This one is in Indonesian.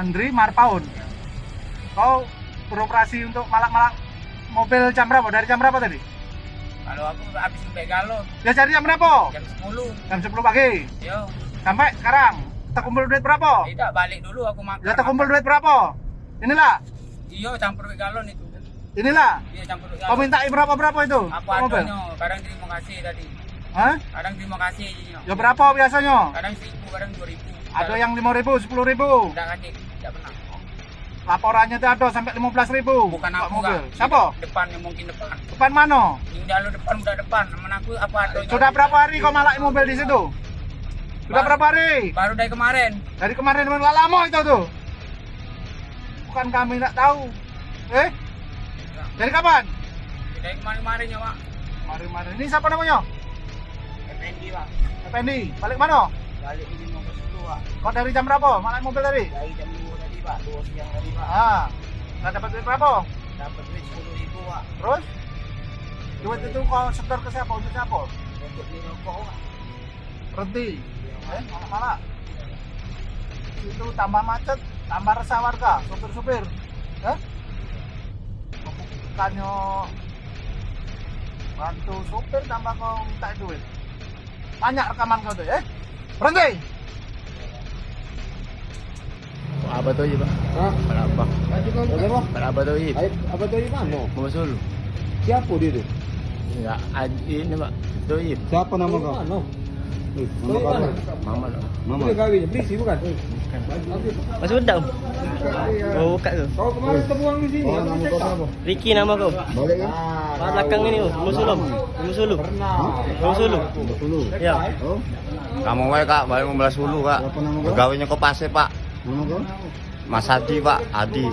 Andri Marpaun. Kau beroperasi untuk malak-malak mobil jam berapa? Dari jam berapa tadi? Kalau aku habis sampai galon Ya dari jam berapa? jam 10. Jam 10 pagi. Yo, Sampai sekarang. Terkumpul duit berapa? tidak balik dulu aku makan. Ya terkumpul duit berapa? Inilah. Iya, campur ke galon itu. Inilah. Iya, campur ke Kau galon. minta berapa itu? Apa Mobil? adanya? Kadang terima kasih tadi. Hah? Kadang terima kasih aja. Ya berapa biasanya? Kadang 1.000, kadang 2.000. Ada yang 5.000, 10.000. Tidak kasih, tidak pernah. Laporannya itu ada sampai 15.000. Bukan Pak aku mobil. enggak. Siapa? Depan yang mungkin depan. Depan mana? Udah lu depan, udah depan. Temen aku apa adanya. Sudah berapa hari kau malak mobil di situ? Sudah berapa hari? Baru dari kemarin. Dari kemarin memang lama itu tuh. Bukan kami nggak tahu. Dari kapan? Dari kemarin-kemarin ya, Pak. Kemarin-kemarin. Ini siapa namanya? FND, Pak. Effendi. Balik mana? Balik di nomor 10, Pak. Kau dari jam berapa? Malak mobil tadi? Dari jam 2 tadi, Pak. 2 siang tadi, Pak. Ah. Nggak dapat duit berapa? Dapat duit 10.000, Pak. Terus? Duit itu kau setor ke siapa? Untuk siapa? Untuk beli rokok, Pak. Berhenti. Malak-malak. Itu tambah macet, tambah resah warga, supir-supir. Bukannya bantu supir tambah kau minta duit. Banyak rekaman kau tuh, berhenti. Apa tuh Ip? Hah? Berapa? Berapa? Berapa tuh Ip? Apa dari mana? Mau Sulu. Siapa dia tu? Ya, ini Pak. Tuh Ip. Siapa nama kau? Anu. Nama kau apa? Mama lah. Mama. Dia kahwin, berisi bukan? Masih undang? Oh, buka tu. Kau kemarin terbuang di sini. Nama kau apa? Ricky nama kau. Boleh kan? Kat belakang ini oh, Musulum. Musulum. Musulum. Dulu. Ya. Oh, Kamu wae Kak, balik 15 Sulu Kak. siapa nama kau? Pegawainya Kopase Pak. Nama kau? Mas Adi Pak, Adi.